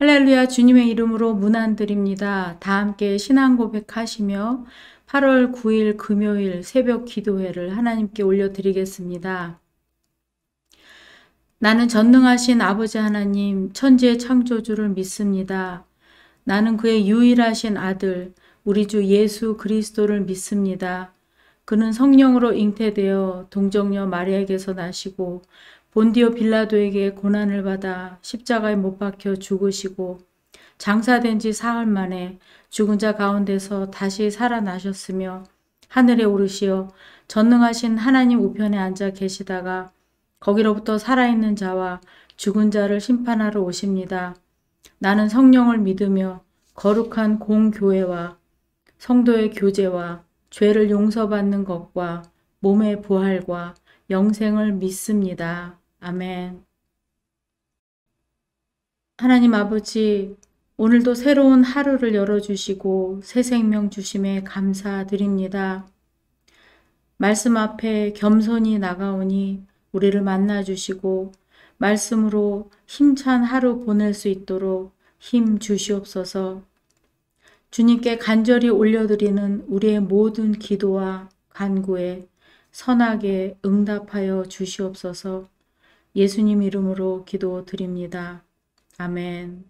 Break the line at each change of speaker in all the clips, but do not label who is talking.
할렐루야. 주님의 이름으로 문안드립니다. 다 함께 신앙 고백하시며 8월 9일 금요일 새벽 기도회를 하나님께 올려드리겠습니다. 나는 전능하신 아버지 하나님 천지의 창조주를 믿습니다. 나는 그의 유일하신 아들 우리 주 예수 그리스도를 믿습니다. 그는 성령으로 잉태되어 동정녀 마리아에게서 나시고 본디오 빌라도에게 고난을 받아 십자가에 못 박혀 죽으시고 장사된 지 사흘 만에 죽은 자 가운데서 다시 살아나셨으며 하늘에 오르시어 전능하신 하나님 우편에 앉아 계시다가 거기로부터 살아있는 자와 죽은 자를 심판하러 오십니다. 나는 성령을 믿으며 거룩한 공교회와 성도의 교제와 죄를 용서받는 것과 몸의 부활과 영생을 믿습니다. 아멘. 하나님 아버지, 오늘도 새로운 하루를 열어주시고 새 생명 주심에 감사드립니다. 말씀 앞에 겸손히 나가오니 우리를 만나주시고 말씀으로 힘찬 하루 보낼 수 있도록 힘 주시옵소서. 주님께 간절히 올려드리는 우리의 모든 기도와 간구에 선하게 응답하여 주시옵소서. 예수님 이름으로 기도드립니다. 아멘.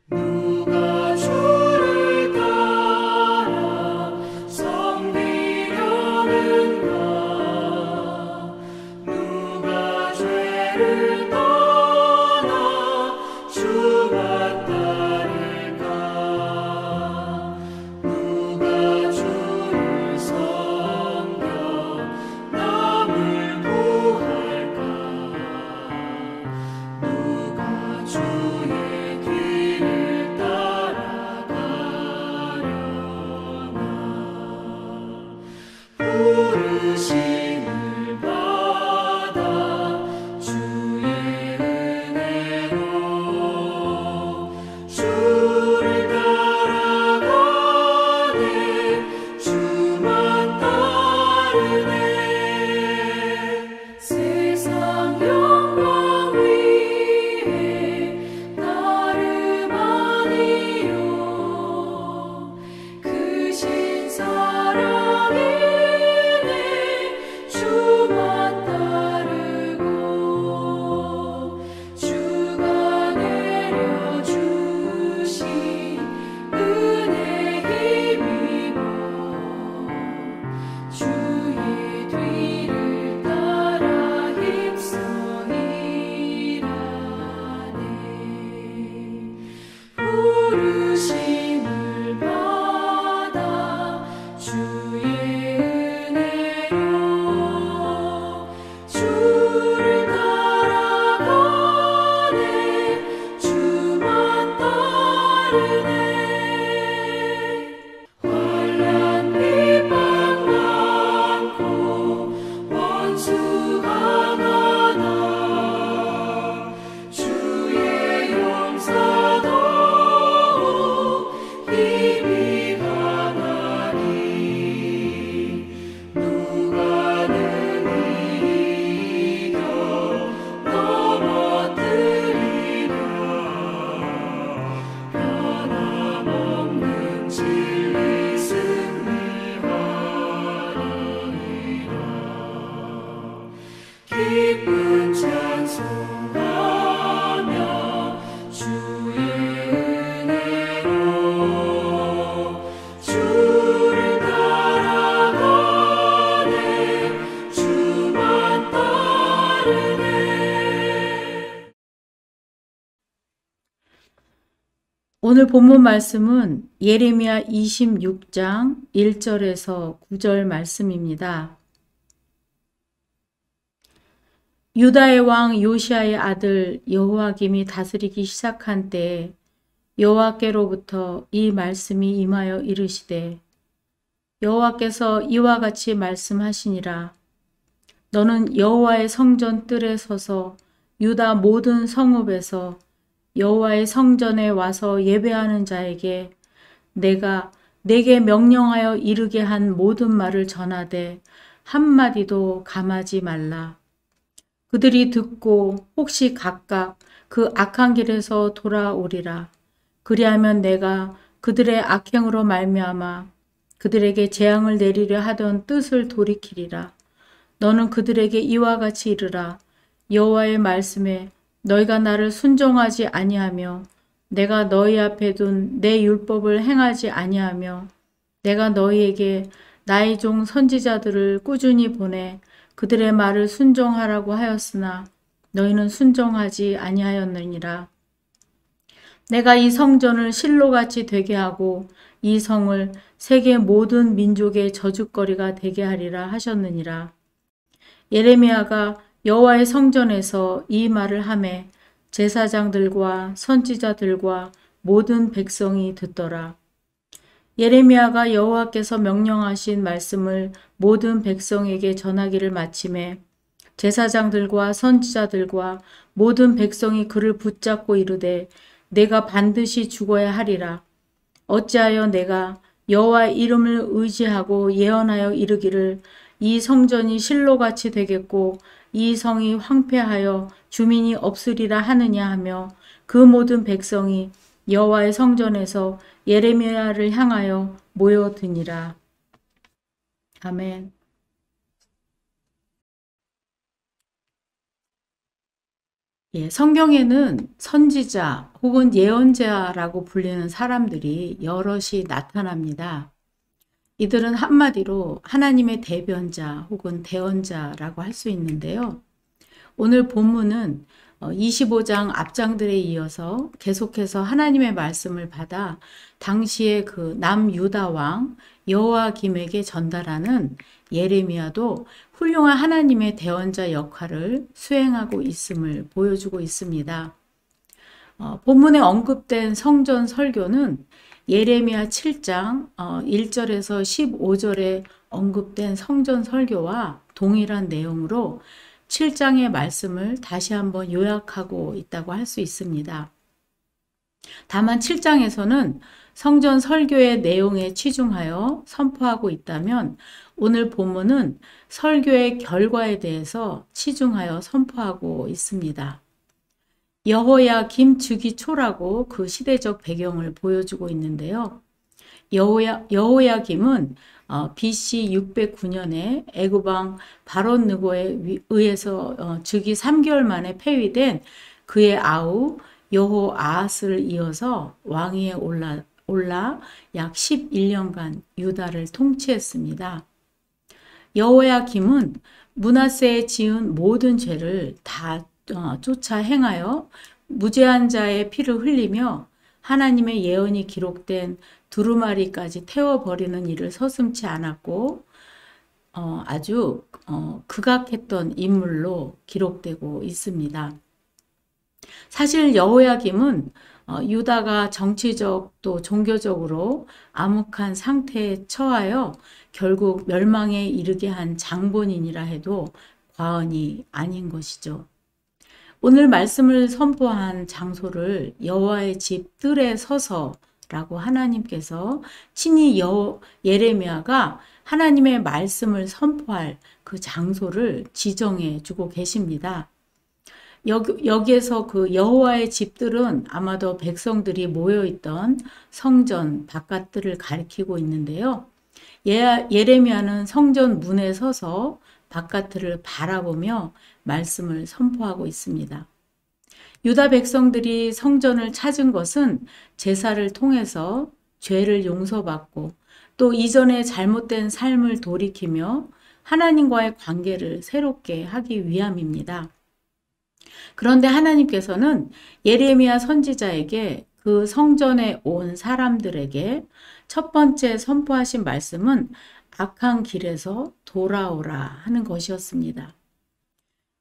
누가 주를 따라 섬기려는가? 누가 죄를 떠나 주와 따를까? 누가 주를 섬겨 남을 구할까? 누가 주의 뒤를 따라가려나? 부르심을 받아 주의 은혜로 주를 따라가네. 주만 따르네. 세상 영광 위에 나름 아니요 크신 사랑이네. 주만 따르고 주가 내려주신 은혜 힘입어 주의 뒤를 따라 힘써 일하네. 부르심을 받아 주의 은혜로 주를 따라가네. 주만 따르네. 환난 비방 많고 원수가 많아 주의 용사도 힘이 강하니 누가 능히 이겨 넘어뜨리랴? 변함없는 진리 승리하리라. 기쁜 찬송하며 주의 은혜로 주를 따라가네. 주만 따르네.
오늘 본문 말씀은 예레미야 26장 1절에서 9절 말씀입니다. 유다의 왕 요시야의 아들 여호와김이 다스리기 시작한 때에 여호와께로부터 이 말씀이 임하여 이르시되 여호와께서 이와 같이 말씀하시니라. 너는 여호와의 성전 뜰에 서서 유다 모든 성읍에서 여호와의 성전에 와서 예배하는 자에게 내가 내게 명령하여 이르게 한 모든 말을 전하되 한마디도 감하지 말라. 그들이 듣고 혹시 각각 그 악한 길에서 돌아오리라. 그리하면 내가 그들의 악행으로 말미암아 그들에게 재앙을 내리려 하던 뜻을 돌이키리라. 너는 그들에게 이와 같이 이르라. 여호와의 말씀에 너희가 나를 순종하지 아니하며 내가 너희 앞에 둔 내 율법을 행하지 아니하며 내가 너희에게 나의 종 선지자들을 꾸준히 보내 그들의 말을 순종하라고 하였으나 너희는 순종하지 아니하였느니라. 내가 이 성전을 실로같이 되게 하고 이 성을 세계 모든 민족의 저주거리가 되게 하리라 하셨느니라. 예레미야가 여호와의 성전에서 이 말을 하매 제사장들과 선지자들과 모든 백성이 듣더라. 예레미야가 여호와께서 명령하신 말씀을 모든 백성에게 전하기를 마침에 제사장들과 선지자들과 모든 백성이 그를 붙잡고 이르되 내가 반드시 죽어야 하리라. 어찌하여 내가 여호와의 이름을 의지하고 예언하여 이르기를 이 성전이 실로같이 되겠고 이 성이 황폐하여 주민이 없으리라 하느냐 하며 그 모든 백성이 여호와의 성전에서 예레미야를 향하여 모여드니라. 아멘. 성경에는 선지자 혹은 예언자라고 불리는 사람들이 여럿이 나타납니다. 이들은 한마디로 하나님의 대변자 혹은 대언자라고 할 수 있는데요. 오늘 본문은 25장 앞장들에 이어서 계속해서 하나님의 말씀을 받아 당시의 그 남유다 왕 여호야김에게 전달하는 예레미야도 훌륭한 하나님의 대언자 역할을 수행하고 있음을 보여주고 있습니다. 본문에 언급된 성전 설교는 예레미야 7장 1절에서 15절에 언급된 성전 설교와 동일한 내용으로 7장의 말씀을 다시 한번 요약하고 있다고 할 수 있습니다. 다만 7장에서는 성전 설교의 내용에 치중하여 선포하고 있다면 오늘 본문은 설교의 결과에 대해서 치중하여 선포하고 있습니다. 여호야김 즉위 초라고 그 시대적 배경을 보여주고 있는데요. 여호야김은 BC 609년에 애굽왕 바론 느고에 의해서 즉위 3개월 만에 폐위된 그의 아우 여호아핫을 이어서 왕위에 올라 약 11년간 유다를 통치했습니다. 여호야김은 므낫세에 지은 모든 죄를 다 쫓아 행하여 무죄한 자의 피를 흘리며 하나님의 예언이 기록된 두루마리까지 태워버리는 일을 서슴지 않았고 아주 극악했던 인물로 기록되고 있습니다. 사실 여호야김은 유다가 정치적 또 종교적으로 암흑한 상태에 처하여 결국 멸망에 이르게 한 장본인이라 해도 과언이 아닌 것이죠. 오늘 말씀을 선포한 장소를 여호와의 집 뜰에 서서라고 하나님께서 친히 예레미야가 하나님의 말씀을 선포할 그 장소를 지정해 주고 계십니다. 여기에서 그 여호와의 집들은 아마도 백성들이 모여있던 성전 바깥들을 가리키고 있는데요. 예레미야는 성전 문에 서서 바깥을 바라보며 말씀을 선포하고 있습니다. 유다 백성들이 성전을 찾은 것은 제사를 통해서 죄를 용서받고 또 이전의 잘못된 삶을 돌이키며 하나님과의 관계를 새롭게 하기 위함입니다. 그런데 하나님께서는 예레미야 선지자에게 그 성전에 온 사람들에게 첫 번째 선포하신 말씀은 악한 길에서 돌아오라 하는 것이었습니다.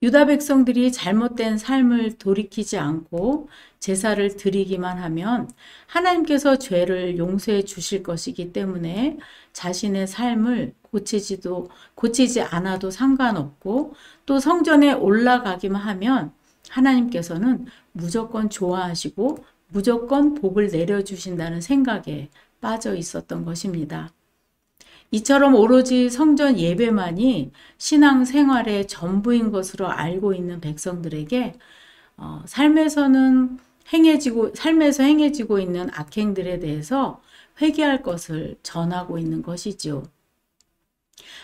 유다 백성들이 잘못된 삶을 돌이키지 않고 제사를 드리기만 하면 하나님께서 죄를 용서해 주실 것이기 때문에 자신의 삶을 고치지 않아도 상관없고 또 성전에 올라가기만 하면 하나님께서는 무조건 좋아하시고 무조건 복을 내려주신다는 생각에 빠져 있었던 것입니다. 이처럼 오로지 성전 예배만이 신앙생활의 전부인 것으로 알고 있는 백성들에게 삶에서 행해지고 있는 악행들에 대해서 회개할 것을 전하고 있는 것이죠.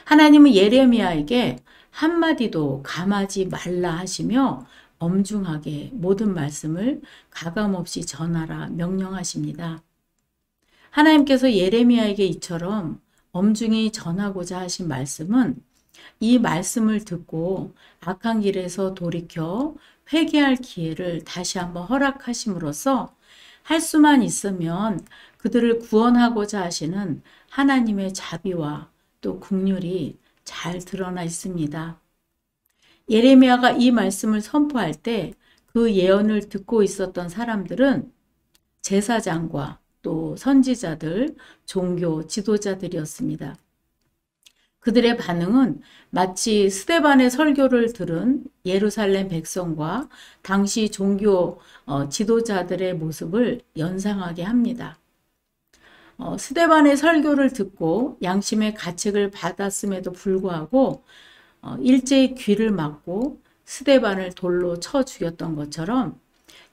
하나님은 예레미야에게 한마디도 감하지 말라 하시며 엄중하게 모든 말씀을 가감없이 전하라 명령하십니다. 하나님께서 예레미야에게 이처럼 엄중히 전하고자 하신 말씀은 이 말씀을 듣고 악한 길에서 돌이켜 회개할 기회를 다시 한번 허락하심으로써 할 수만 있으면 그들을 구원하고자 하시는 하나님의 자비와 또 긍휼이 잘 드러나 있습니다. 예레미야가 이 말씀을 선포할 때 그 예언을 듣고 있었던 사람들은 제사장과 또 선지자들, 종교 지도자들이었습니다. 그들의 반응은 마치 스데반의 설교를 들은 예루살렘 백성과 당시 종교 지도자들의 모습을 연상하게 합니다. 스데반의 설교를 듣고 양심의 가책을 받았음에도 불구하고 일제히 귀를 막고 스데반을 돌로 쳐 죽였던 것처럼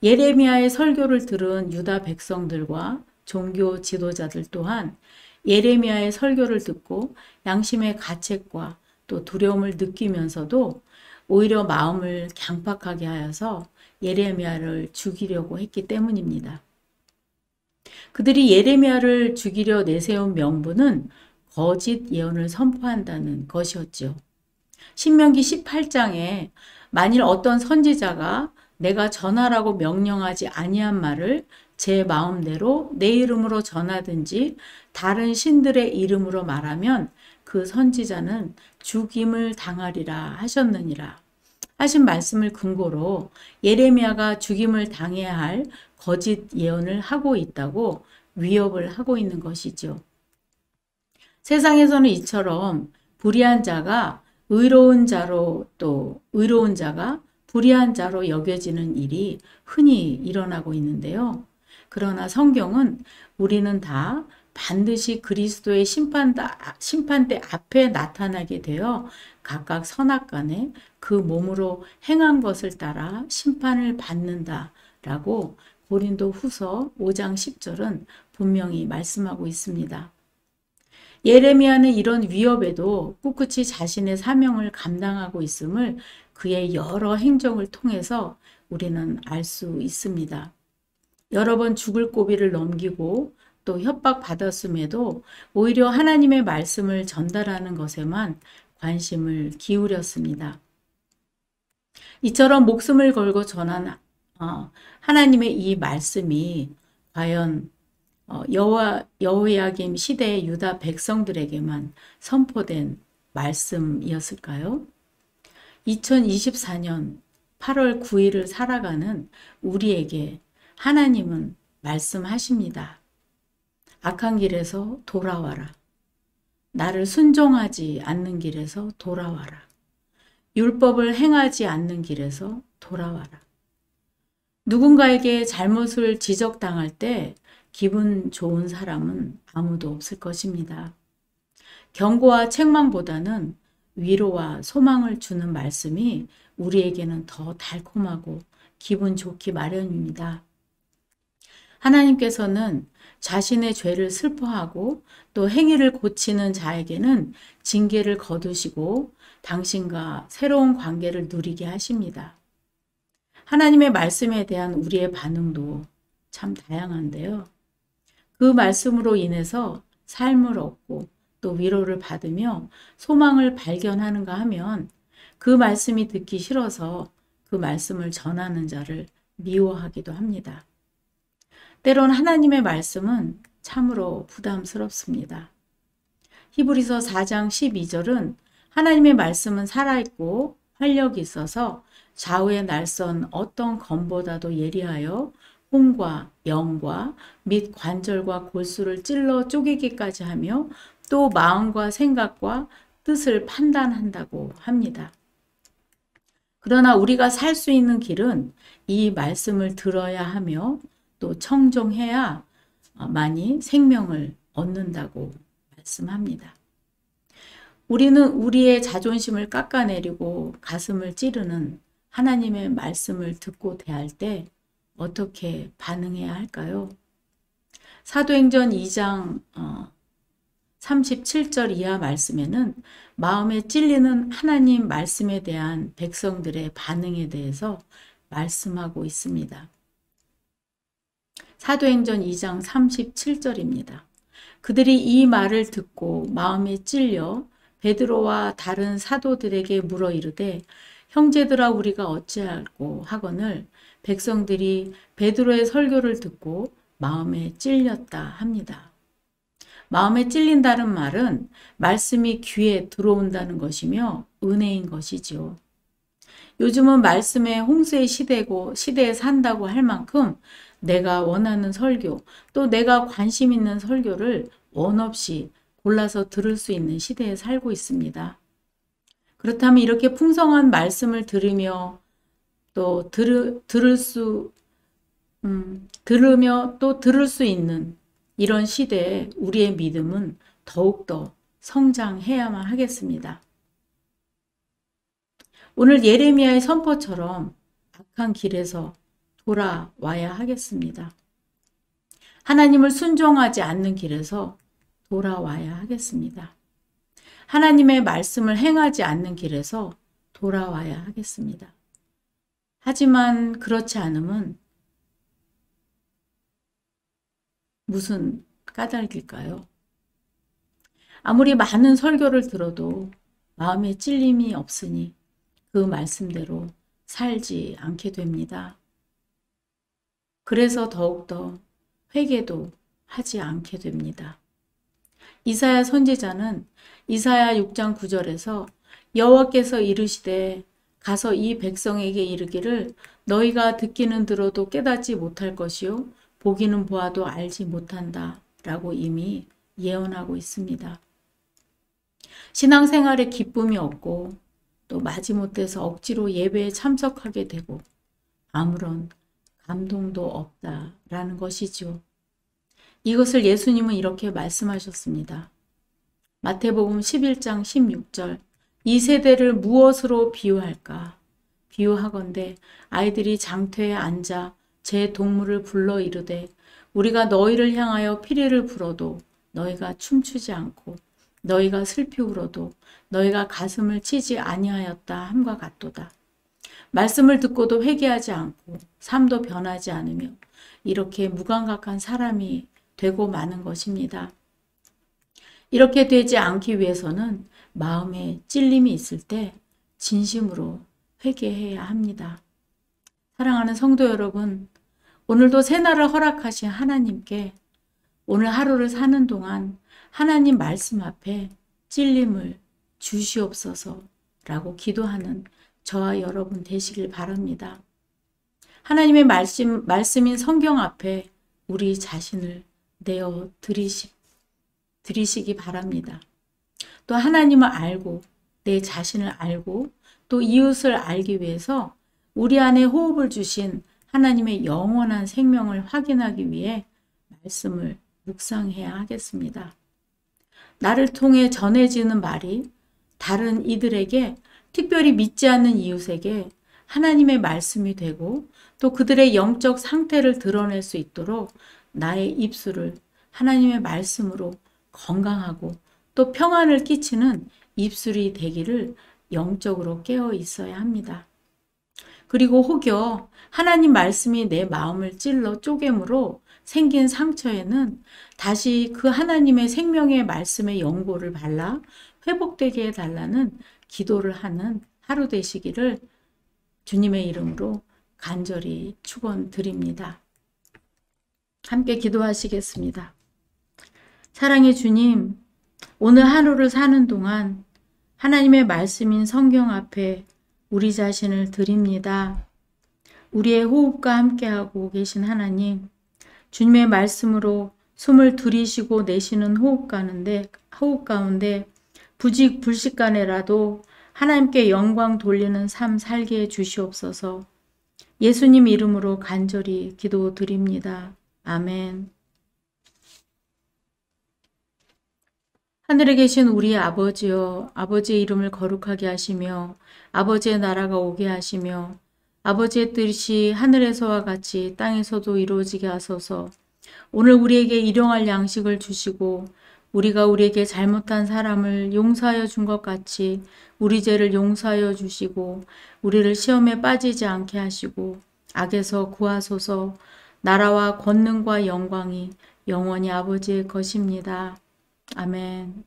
예레미야의 설교를 들은 유다 백성들과 종교 지도자들 또한 예레미야의 설교를 듣고 양심의 가책과 또 두려움을 느끼면서도 오히려 마음을 강팍하게 하여서 예레미야를 죽이려고 했기 때문입니다. 그들이 예레미야를 죽이려 내세운 명분은 거짓 예언을 선포한다는 것이었죠. 신명기 18장에 만일 어떤 선지자가 내가 전하라고 명령하지 아니한 말을 제 마음대로 내 이름으로 전하든지 다른 신들의 이름으로 말하면 그 선지자는 죽임을 당하리라 하셨느니라 하신 말씀을 근거로 예레미야가 죽임을 당해야 할 거짓 예언을 하고 있다고 위협을 하고 있는 것이죠. 세상에서는 이처럼 불의한 자가 의로운 자로 또 의로운 자가 불의한 자로 여겨지는 일이 흔히 일어나고 있는데요. 그러나 성경은 우리는 다 반드시 그리스도의 심판대 앞에 나타나게 되어 각각 선악간에 그 몸으로 행한 것을 따라 심판을 받는다라고 고린도 후서 5장 10절은 분명히 말씀하고 있습니다. 예레미야는 이런 위협에도 꿋꿋이 자신의 사명을 감당하고 있음을 그의 여러 행적을 통해서 우리는 알 수 있습니다. 여러 번 죽을 고비를 넘기고 또 협박받았음에도 오히려 하나님의 말씀을 전달하는 것에만 관심을 기울였습니다. 이처럼 목숨을 걸고 전한 하나님의 이 말씀이 과연 여호야김 시대의 유다 백성들에게만 선포된 말씀이었을까요? 2024년 8월 9일을 살아가는 우리에게 하나님은 말씀하십니다. 악한 길에서 돌아와라. 나를 순종하지 않는 길에서 돌아와라. 율법을 행하지 않는 길에서 돌아와라. 누군가에게 잘못을 지적당할 때 기분 좋은 사람은 아무도 없을 것입니다. 경고와 책망보다는 위로와 소망을 주는 말씀이 우리에게는 더 달콤하고 기분 좋기 마련입니다. 하나님께서는 자신의 죄를 슬퍼하고 또 행위를 고치는 자에게는 징계를 거두시고 당신과 새로운 관계를 누리게 하십니다. 하나님의 말씀에 대한 우리의 반응도 참 다양한데요. 그 말씀으로 인해서 삶을 얻고 또 위로를 받으며 소망을 발견하는가 하면 그 말씀이 듣기 싫어서 그 말씀을 전하는 자를 미워하기도 합니다. 때론 하나님의 말씀은 참으로 부담스럽습니다. 히브리서 4장 12절은 하나님의 말씀은 살아있고 활력이 있어서 좌우에 날선 어떤 검보다도 예리하여 혼과 영과 및 관절과 골수를 찔러 쪼개기까지 하며 또 마음과 생각과 뜻을 판단한다고 합니다. 그러나 우리가 살 수 있는 길은 이 말씀을 들어야 하며 또 청종해야 많이 생명을 얻는다고 말씀합니다. 우리는 우리의 자존심을 깎아내리고 가슴을 찌르는 하나님의 말씀을 듣고 대할 때 어떻게 반응해야 할까요? 사도행전 2장 37절 이하 말씀에는 마음에 찔리는 하나님 말씀에 대한 백성들의 반응에 대해서 말씀하고 있습니다. 사도행전 2장 37절입니다. 그들이 이 말을 듣고 마음에 찔려 베드로와 다른 사도들에게 물어 이르되 형제들아 우리가 어찌할꼬 하거늘 백성들이 베드로의 설교를 듣고 마음에 찔렸다 합니다. 마음에 찔린다는 말은 말씀이 귀에 들어온다는 것이며 은혜인 것이지요. 요즘은 말씀의 홍수의 시대고 시대에 산다고 할 만큼 내가 원하는 설교 또 내가 관심 있는 설교를 원 없이 골라서 들을 수 있는 시대에 살고 있습니다. 그렇다면 이렇게 풍성한 말씀을 들으며 또 들으며 또 들을 수 있는 이런 시대에 우리의 믿음은 더욱더 성장해야만 하겠습니다. 오늘 예레미야의 선포처럼 악한 길에서 돌아와야 하겠습니다. 하나님을 순종하지 않는 길에서 돌아와야 하겠습니다. 하나님의 말씀을 행하지 않는 길에서 돌아와야 하겠습니다. 하지만 그렇지 않으면 무슨 까닭일까요? 아무리 많은 설교를 들어도 마음에 찔림이 없으니 그 말씀대로 살지 않게 됩니다. 그래서 더욱더 회개도 하지 않게 됩니다. 이사야 선지자는 이사야 6장 9절에서 여호와께서 이르시되 가서 이 백성에게 이르기를 너희가 듣기는 들어도 깨닫지 못할 것이요 보기는 보아도 알지 못한다 라고 이미 예언하고 있습니다. 신앙생활에 기쁨이 없고 또 마지못해서 억지로 예배에 참석하게 되고 아무런 감동도 없다라는 것이죠. 이것을 예수님은 이렇게 말씀하셨습니다. 마태복음 11장 16절 이 세대를 무엇으로 비유할까? 비유하건대 아이들이 장터에 앉아 제 동물을 불러 이르되 우리가 너희를 향하여 피리를 불어도 너희가 춤추지 않고 너희가 슬피 울어도 너희가 가슴을 치지 아니하였다 함과 같도다. 말씀을 듣고도 회개하지 않고 삶도 변하지 않으며 이렇게 무감각한 사람이 되고 마는 것입니다. 이렇게 되지 않기 위해서는 마음에 찔림이 있을 때 진심으로 회개해야 합니다. 사랑하는 성도 여러분, 오늘도 새날을 허락하신 하나님께 오늘 하루를 사는 동안 하나님 말씀 앞에 찔림을 주시옵소서라고 기도하는 저와 여러분 되시길 바랍니다. 하나님의 말씀인 성경 앞에 우리 자신을 내어 드리시기 바랍니다. 또 하나님을 알고 내 자신을 알고 또 이웃을 알기 위해서 우리 안에 호흡을 주신 하나님의 영원한 생명을 확인하기 위해 말씀을 묵상해야 하겠습니다. 나를 통해 전해지는 말이 다른 이들에게 특별히 믿지 않는 이웃에게 하나님의 말씀이 되고 또 그들의 영적 상태를 드러낼 수 있도록 나의 입술을 하나님의 말씀으로 건강하고 또 평안을 끼치는 입술이 되기를 영적으로 깨어 있어야 합니다. 그리고 혹여 하나님 말씀이 내 마음을 찔러 쪼개므로 생긴 상처에는 다시 그 하나님의 생명의 말씀의 연고를 발라 회복되게 해달라는 기도를 하는 하루 되시기를 주님의 이름으로 간절히 축원드립니다. 함께 기도하시겠습니다. 사랑의 주님, 오늘 하루를 사는 동안 하나님의 말씀인 성경 앞에 우리 자신을 드립니다. 우리의 호흡과 함께하고 계신 하나님, 주님의 말씀으로 숨을 들이쉬고 내쉬는 호흡 가운데 불식간에라도 하나님께 영광 돌리는 삶 살게 해 주시옵소서. 예수님 이름으로 간절히 기도드립니다. 아멘. 하늘에 계신 우리 아버지여, 아버지의 이름을 거룩하게 하시며 아버지의 나라가 오게 하시며 아버지의 뜻이 하늘에서와 같이 땅에서도 이루어지게 하소서. 오늘 우리에게 일용할 양식을 주시고 우리가 우리에게 잘못한 사람을 용서하여 준 것 같이 우리 죄를 용서하여 주시고 우리를 시험에 빠지지 않게 하시고 악에서 구하소서. 나라와 권능과 영광이 영원히 아버지의 것입니다. 아멘.